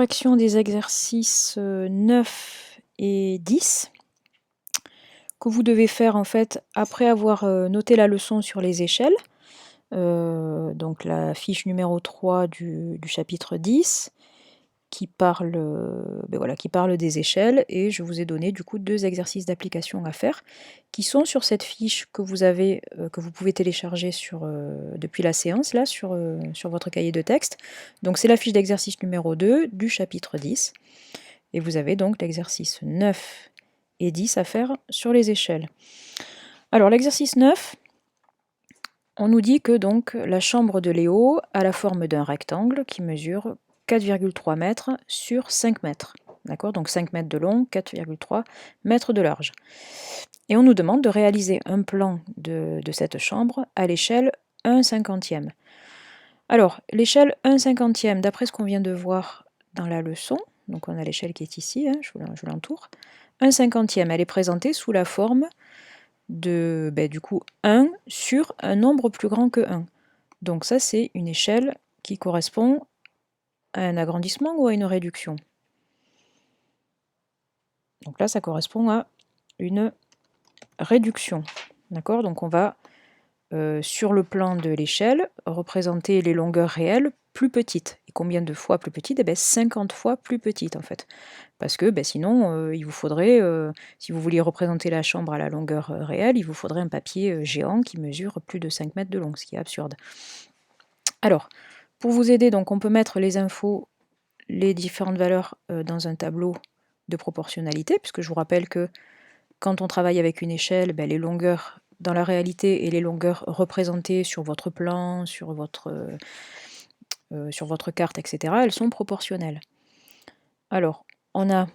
Correction des exercices 9 et 10 que vous devez faire en fait après avoir noté la leçon sur les échelles. Donc la fiche numéro 3 du chapitre 10 qui parle, voilà, qui parle des échelles, et je vous ai donné du coup 2 exercices d'application à faire qui sont sur cette fiche que vous avez, que vous pouvez télécharger depuis la séance là sur votre cahier de texte. Donc c'est la fiche d'exercice numéro 2 du chapitre 10 et vous avez donc l'exercice 9 et 10 à faire sur les échelles. Alors l'exercice 9, on nous dit que donc la chambre de Léo a la forme d'un rectangle qui mesure 4,3 mètres sur 5 mètres. D'accord, donc 5 mètres de long, 4,3 mètres de large. Et on nous demande de réaliser un plan de cette chambre à l'échelle 1/50. Alors, l'échelle 1/50, d'après ce qu'on vient de voir dans la leçon, donc on a l'échelle qui est ici, hein, je vous l'entoure, 1/50, elle est présentée sous la forme de du coup 1 sur un nombre plus grand que 1. Donc ça, c'est une échelle qui correspond à un agrandissement ou à une réduction. Donc là, ça correspond à une réduction. D'accord? Donc on va, sur le plan de l'échelle, représenter les longueurs réelles plus petites. Et combien de fois plus petites? 50 fois plus petites en fait. Parce que sinon, il vous faudrait, si vous vouliez représenter la chambre à la longueur réelle, il vous faudrait un papier géant qui mesure plus de 5 mètres de long, ce qui est absurde. Alors, pour vous aider, donc on peut mettre les infos, les différentes valeurs dans un tableau de proportionnalité, puisque je vous rappelle que quand on travaille avec une échelle, les longueurs dans la réalité et les longueurs représentées sur votre plan, sur votre carte, etc., elles sont proportionnelles. Alors, on a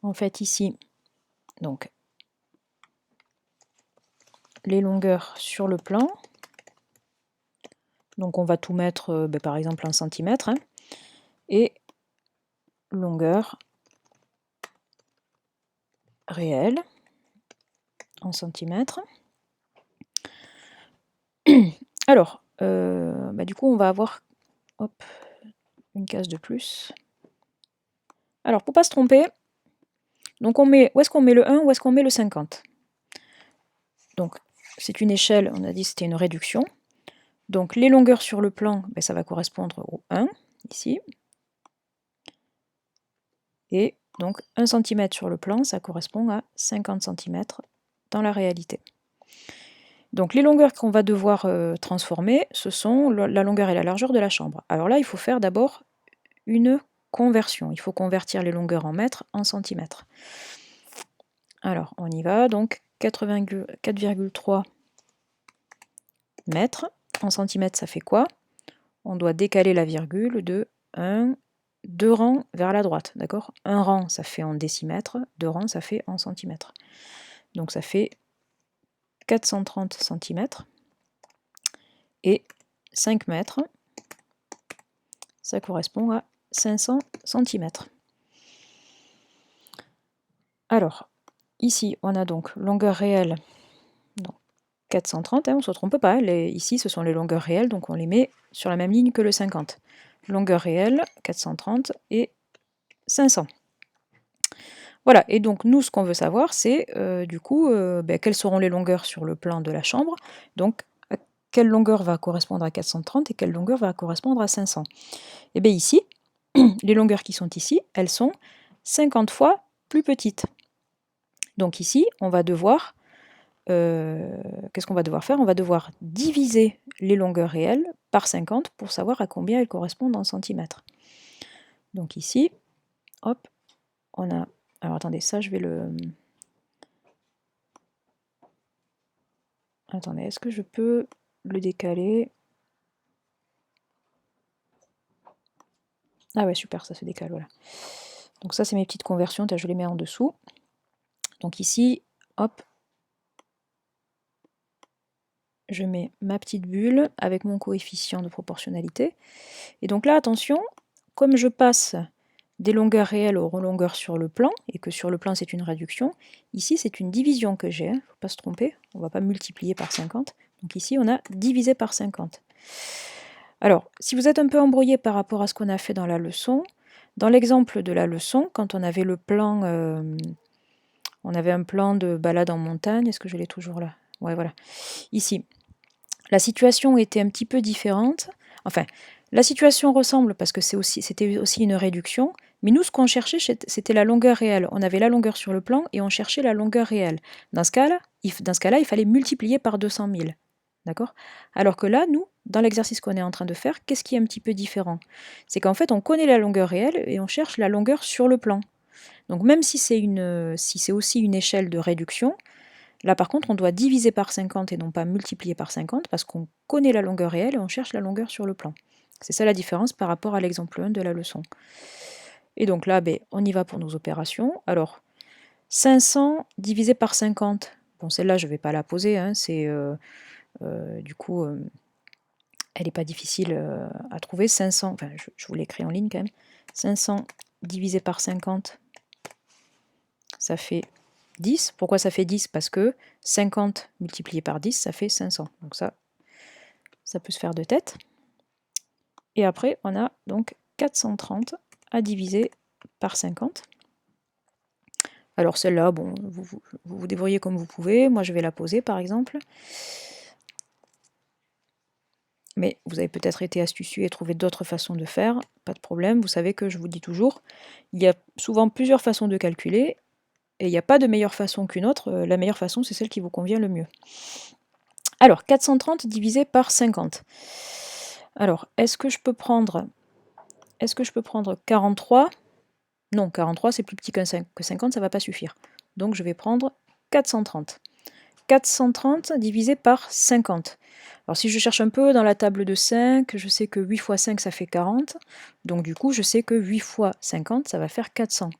en fait ici donc les longueurs sur le plan. Donc on va tout mettre par exemple en centimètres, hein, et longueur réelle en centimètres. Alors, du coup on va avoir une case de plus. Alors pour ne pas se tromper, donc où est-ce qu'on met le 1, où est-ce qu'on met le 50? Donc c'est une échelle, on a dit que c'était une réduction. Donc les longueurs sur le plan, ça va correspondre au 1, ici. Et donc 1 cm sur le plan, ça correspond à 50 cm dans la réalité. Donc les longueurs qu'on va devoir transformer, ce sont la longueur et la largeur de la chambre. Alors là, il faut faire d'abord une conversion. Il faut convertir les longueurs en mètres en centimètres. Alors, on y va. Donc 4,3 mètres. En centimètres, ça fait quoi? On doit décaler la virgule de 2 rangs vers la droite. D'accord? Un rang, ça fait en décimètres. 2 rangs, ça fait en centimètres. Donc ça fait 430 cm. Et 5 mètres, ça correspond à 500 cm. Alors, ici, on a donc longueur réelle, donc 430, hein, on ne se trompe pas, ici ce sont les longueurs réelles, donc on les met sur la même ligne que le 50. Longueur réelle, 430 et 500. Voilà, et donc nous, ce qu'on veut savoir, c'est du coup, quelles seront les longueurs sur le plan de la chambre, donc quelle longueur va correspondre à 430 et quelle longueur va correspondre à 500. Et bien ici, les longueurs qui sont ici, elles sont 50 fois plus petites. Donc ici, on va devoir, qu'est-ce qu'on va devoir faire? On va devoir diviser les longueurs réelles par 50 pour savoir à combien elles correspondent en centimètres. Donc ici, hop, on a... Alors attendez, ça je vais le... Attendez, est-ce que je peux le décaler? Ah ouais, super, ça se décale, voilà. Donc ça, c'est mes petites conversions, je les mets en dessous. Donc ici, hop, je mets ma petite bulle avec mon coefficient de proportionnalité. Et donc là, attention, comme je passe des longueurs réelles aux longueurs sur le plan, et que sur le plan c'est une réduction, ici c'est une division que j'ai, il ne faut pas se tromper, on ne va pas multiplier par 50. Donc ici on a divisé par 50. Alors, si vous êtes un peu embrouillé par rapport à ce qu'on a fait dans la leçon, dans l'exemple de la leçon, quand on avait le plan, on avait un plan de balade en montagne, est-ce que je l'ai toujours là? Ouais, voilà. Ici, la situation était un petit peu différente. Enfin, la situation ressemble parce que c'était aussi une réduction, mais nous, ce qu'on cherchait, c'était la longueur réelle. On avait la longueur sur le plan et on cherchait la longueur réelle. Dans ce cas-là, il fallait multiplier par 200 000. D'accord? Alors que là, nous, dans l'exercice qu'on est en train de faire, qu'est-ce qui est un petit peu différent? C'est qu'en fait, on connaît la longueur réelle et on cherche la longueur sur le plan. Donc même si c'est aussi une échelle de réduction, là par contre on doit diviser par 50 et non pas multiplier par 50 parce qu'on connaît la longueur réelle et on cherche la longueur sur le plan. C'est ça la différence par rapport à l'exemple 1 de la leçon. Et donc là, on y va pour nos opérations. Alors, 500 divisé par 50, bon celle-là je ne vais pas la poser, hein, du coup elle n'est pas difficile à trouver. 500, enfin je vous l'écris en ligne quand même, 500 divisé par 50, ça fait 10. Pourquoi ça fait 10? Parce que 50 multiplié par 10, ça fait 500. Donc ça peut se faire de tête. Et après, on a donc 430 à diviser par 50. Alors celle-là, bon, vous vous débrouillez comme vous pouvez. Moi, je vais la poser, par exemple. Mais vous avez peut-être été astucieux et trouvé d'autres façons de faire. Pas de problème. Vous savez que je vous dis toujours, il y a souvent plusieurs façons de calculer. Et il n'y a pas de meilleure façon qu'une autre. La meilleure façon, c'est celle qui vous convient le mieux. Alors, 430 divisé par 50. Alors, est-ce que je peux prendre 43? Non, 43 c'est plus petit que 50, ça ne va pas suffire. Donc je vais prendre 430. 430 divisé par 50. Alors si je cherche un peu dans la table de 5, je sais que 8 fois 5 ça fait 40. Donc du coup je sais que 8 fois 50 ça va faire 400.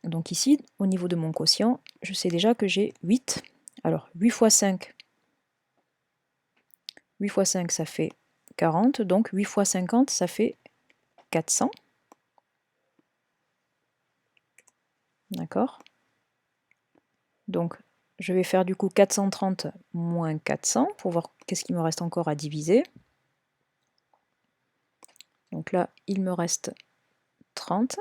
Donc ici, au niveau de mon quotient, je sais déjà que j'ai 8. Alors 8 fois 5, 8 fois 5 ça fait 40. Donc 8 fois 50 ça fait 400. D'accord? Donc, je vais faire du coup 430 moins 400 pour voir qu'est-ce qu'il me reste encore à diviser. Donc là, il me reste 30.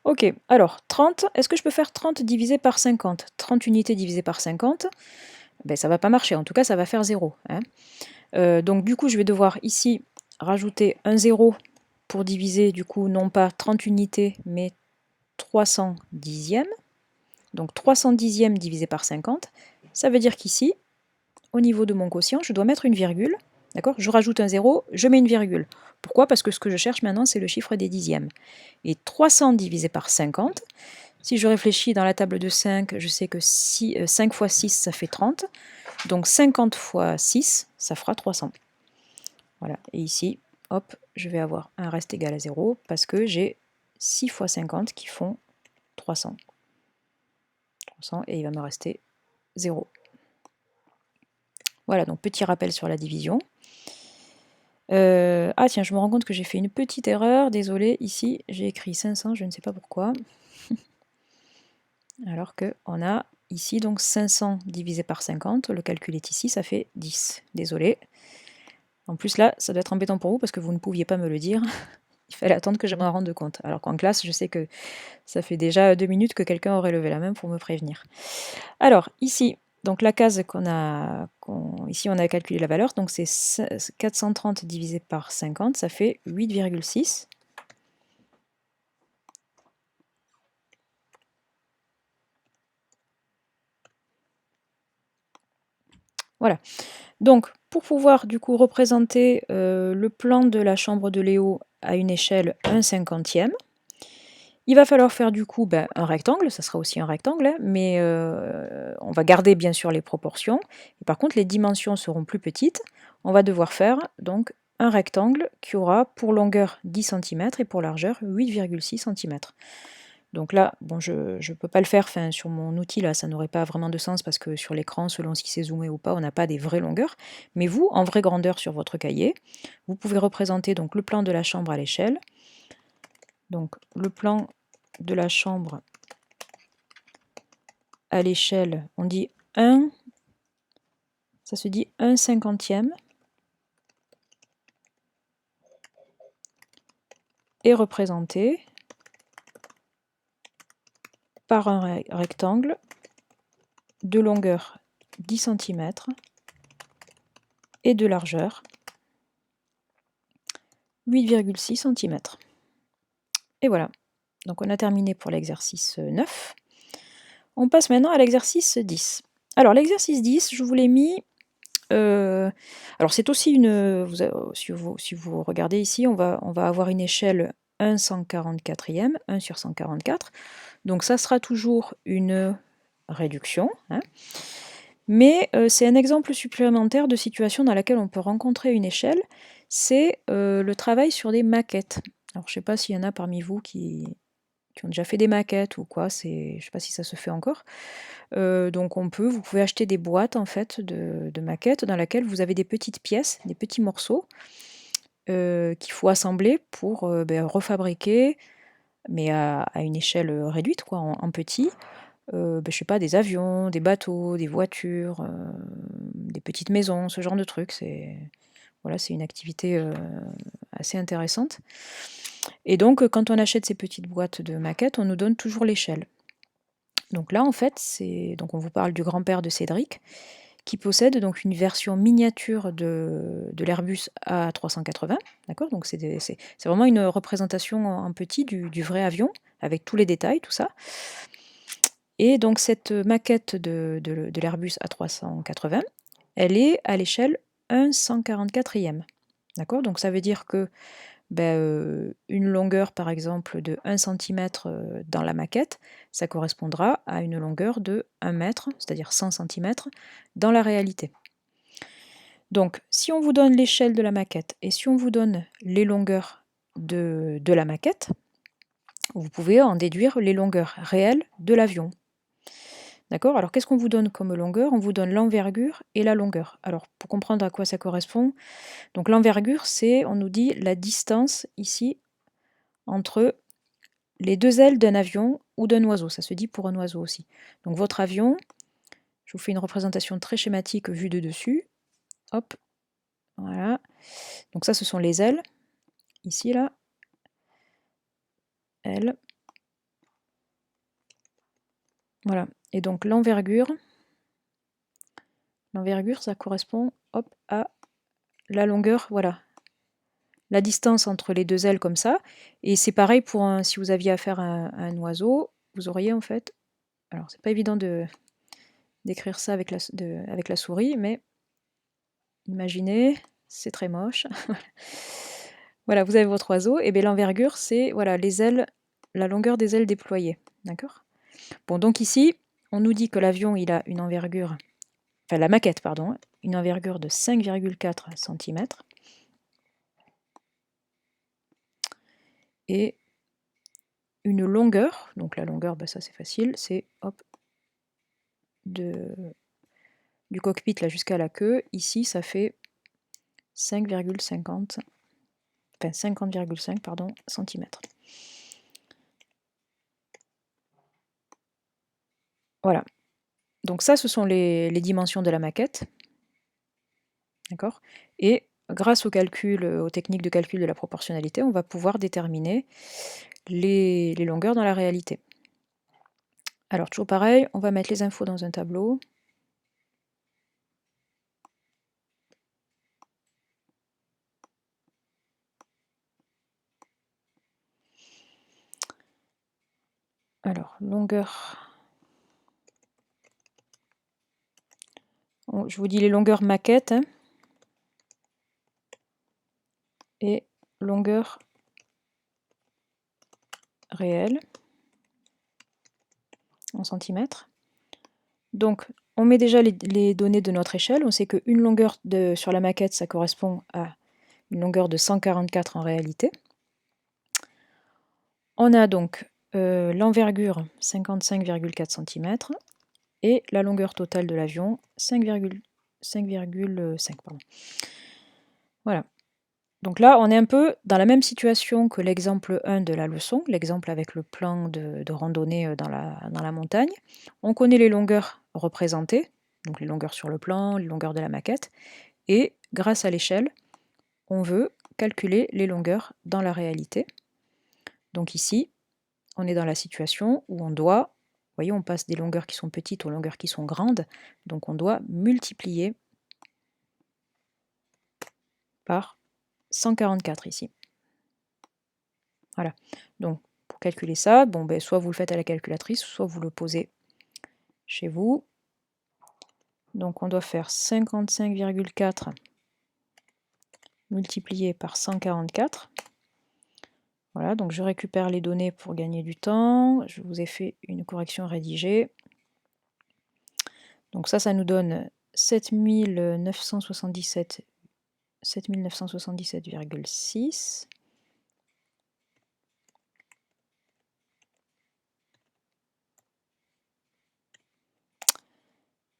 Ok, alors 30, est-ce que je peux faire 30 divisé par 50? 30 unités divisé par 50, ben, ça ne va pas marcher, en tout cas ça va faire 0. Hein. Donc du coup, je vais devoir ici rajouter un 0 pour diviser du coup non pas 30 unités, mais 300 dixièmes. Donc 300 dixièmes divisé par 50, ça veut dire qu'ici, au niveau de mon quotient, je dois mettre une virgule. D'accord? Je rajoute un 0, je mets une virgule. Pourquoi? Parce que ce que je cherche maintenant, c'est le chiffre des dixièmes. Et 300 divisé par 50, si je réfléchis dans la table de 5, je sais que 5 fois 6, ça fait 30. Donc 50 fois 6, ça fera 300. Voilà. Et ici, hop, je vais avoir un reste égal à 0 parce que j'ai 6 fois 50 qui font 300. 300 et il va me rester 0. Voilà, donc petit rappel sur la division. Ah tiens, je me rends compte que j'ai fait une petite erreur, désolé, ici j'ai écrit 500, je ne sais pas pourquoi. Alors qu'on a ici donc 500 divisé par 50, le calcul est ici, ça fait 10, désolé. En plus là, ça doit être embêtant pour vous parce que vous ne pouviez pas me le dire, il fallait attendre que je m'en rende compte. Alors qu'en classe, je sais que ça fait déjà 2 minutes que quelqu'un aurait levé la main pour me prévenir. Alors ici, donc la case ici on a calculé la valeur, donc c'est 430 divisé par 50, ça fait 8,6. Voilà. Donc pour pouvoir du coup représenter le plan de la chambre de Léo à une échelle 1/50e, il va falloir faire du coup un rectangle, ça sera aussi un rectangle, hein, mais on va garder bien sûr les proportions. Et par contre, les dimensions seront plus petites. On va devoir faire donc un rectangle qui aura pour longueur 10 cm et pour largeur 8,6 cm. Donc là, bon, je ne peux pas le faire sur mon outil, là, ça n'aurait pas vraiment de sens parce que sur l'écran, selon si c'est zoomé ou pas, on n'a pas des vraies longueurs. Mais vous, en vraie grandeur sur votre cahier, vous pouvez représenter donc le plan de la chambre à l'échelle. Donc le plan de la chambre à l'échelle, on dit 1, ça se dit 1/50e. est représenté par un rectangle de longueur 10 cm et de largeur 8,6 cm. Et voilà, donc on a terminé pour l'exercice 9. On passe maintenant à l'exercice 10. Alors l'exercice 10, je vous l'ai mis... alors c'est aussi une... si vous regardez ici, on va avoir une échelle 1 144e, 1 sur 144. Donc ça sera toujours une réduction. Hein. Mais c'est un exemple supplémentaire de situation dans laquelle on peut rencontrer une échelle. C'est le travail sur des maquettes. Alors je ne sais pas s'il y en a parmi vous qui ont déjà fait des maquettes ou quoi, je ne sais pas si ça se fait encore. Donc vous pouvez acheter des boîtes en fait de maquettes dans lesquelles vous avez des petites pièces, des petits morceaux qu'il faut assembler pour refabriquer, mais à une échelle réduite, quoi, en petit. Je sais pas, des avions, des bateaux, des voitures, des petites maisons, ce genre de trucs. C'est une activité assez intéressante. Et donc, quand on achète ces petites boîtes de maquettes, on nous donne toujours l'échelle. Donc là, en fait, on vous parle du grand-père de Cédric, qui possède donc une version miniature de l'Airbus A380. D'accord ? Donc c'est vraiment une représentation en petit du vrai avion, avec tous les détails, tout ça. Et donc cette maquette de l'Airbus A380, elle est à l'échelle 1 144e. D'accord ? Donc ça veut dire que une longueur par exemple de 1 cm dans la maquette, ça correspondra à une longueur de 1 mètre, c'est-à-dire 100 cm, dans la réalité. Donc si on vous donne l'échelle de la maquette et si on vous donne les longueurs de la maquette, vous pouvez en déduire les longueurs réelles de l'avion. D'accord ? Alors qu'est-ce qu'on vous donne comme longueur ? On vous donne l'envergure et la longueur. Alors pour comprendre à quoi ça correspond, donc l'envergure, on nous dit la distance ici entre les deux ailes d'un avion ou d'un oiseau. Ça se dit pour un oiseau aussi. Donc votre avion, je vous fais une représentation très schématique vue de dessus. Hop, voilà. Donc ça, ce sont les ailes. Ici, là. Ailes. Voilà. Et donc l'envergure, ça correspond à la longueur, voilà. La distance entre les deux ailes comme ça. Et c'est pareil pour si vous aviez affaire à un oiseau, vous auriez en fait... Alors, c'est pas évident d'écrire ça avec la souris, mais imaginez, c'est très moche. Voilà, vous avez votre oiseau, et bien l'envergure, c'est les ailes, la longueur des ailes déployées. D'accord ? Bon, donc ici, on nous dit que l'avion, il a une envergure, enfin la maquette, pardon, une envergure de 5,4 cm. Et une longueur, donc la longueur, ça c'est facile, c'est du cockpit là jusqu'à la queue. Ici, ça fait 50,5 cm. Voilà. Donc ça, ce sont les dimensions de la maquette. D'accord ? Et grâce aux techniques de calcul de la proportionnalité, on va pouvoir déterminer les longueurs dans la réalité. Alors, toujours pareil, on va mettre les infos dans un tableau. Alors, longueur... Je vous dis les longueurs maquette et longueur réelle en centimètres. Donc, on met déjà les données de notre échelle. On sait qu'une longueur sur la maquette, ça correspond à une longueur de 144 en réalité. On a donc l'envergure 55,4 cm et la longueur totale de l'avion 5,5. Voilà. Donc là, on est un peu dans la même situation que l'exemple 1 de la leçon, l'exemple avec le plan de randonnée dans la montagne. On connaît les longueurs représentées, donc les longueurs sur le plan, les longueurs de la maquette, et grâce à l'échelle, on veut calculer les longueurs dans la réalité. Donc ici, on est dans la situation où on doit, vous voyez, on passe des longueurs qui sont petites aux longueurs qui sont grandes, donc on doit multiplier par 144 ici. Voilà, donc pour calculer ça, bon, ben, soit vous le faites à la calculatrice, soit vous le posez chez vous. Donc on doit faire 55,4 multiplié par 144. Voilà, donc je récupère les données pour gagner du temps. Je vous ai fait une correction rédigée. Donc ça nous donne 7977,6.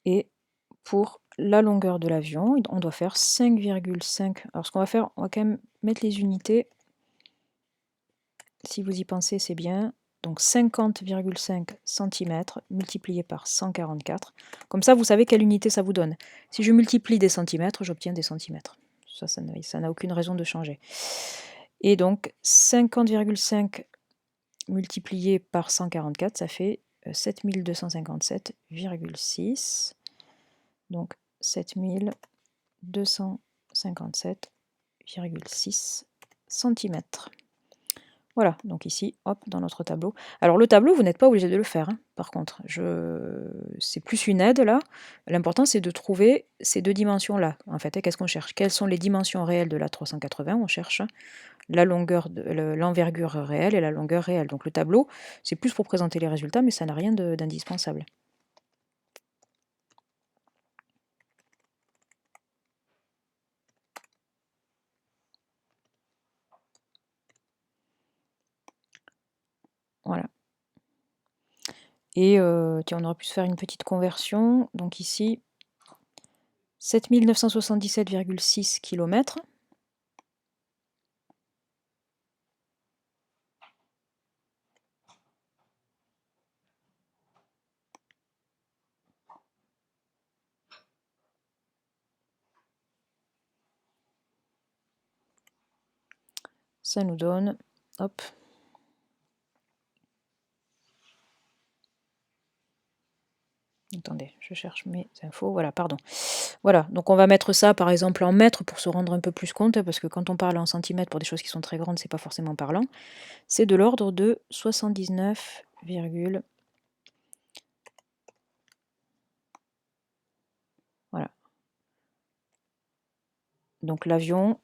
Et pour la longueur de l'avion, on doit faire 5,5. Alors ce qu'on va faire, on va quand même mettre les unités. Si vous y pensez, c'est bien. Donc 50,5 cm multiplié par 144. Comme ça, vous savez quelle unité ça vous donne. Si je multiplie des centimètres, j'obtiens des centimètres. Ça n'a aucune raison de changer. Et donc 50,5 multiplié par 144, ça fait 7257,6. Donc 7257,6 cm. Voilà, donc ici, hop, dans notre tableau. Alors le tableau, vous n'êtes pas obligé de le faire, hein, par contre. C'est plus une aide, là. L'important, c'est de trouver ces deux dimensions-là. En fait, qu'est-ce qu'on cherche? Quelles sont les dimensions réelles de la 380? On cherche la longueur, l'envergure réelle et la longueur réelle. Donc le tableau, c'est plus pour présenter les résultats, mais ça n'a rien d'indispensable. Voilà. Et tiens, on aurait pu se faire une petite conversion. Donc ici, 7977,6 km. Ça nous donne, hop, attendez, je cherche mes infos, voilà, pardon. Voilà, donc on va mettre ça par exemple en mètres pour se rendre un peu plus compte, parce que quand on parle en centimètres pour des choses qui sont très grandes, c'est pas forcément parlant. C'est de l'ordre de 79, voilà. Donc l'avion,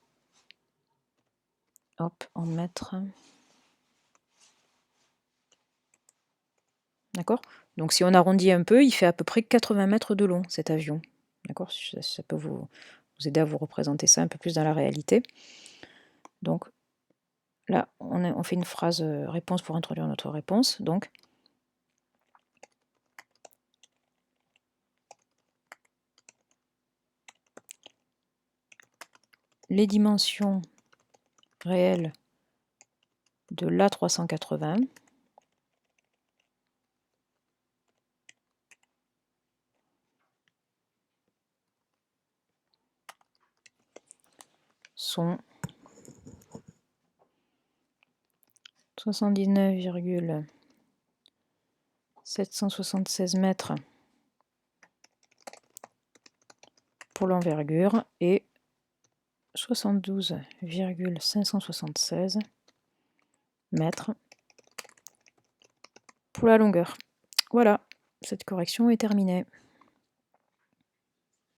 hop, en mètres. D'accord? Donc si on arrondit un peu, il fait à peu près 80 mètres de long, cet avion. D'accord? Ça peut vous aider à vous représenter ça un peu plus dans la réalité. Donc là, on fait une phrase réponse pour introduire notre réponse. Donc, les dimensions réelles de l'A380 sont 79,776 mètres pour l'envergure et 72,576 mètres pour la longueur. Voilà, cette correction est terminée.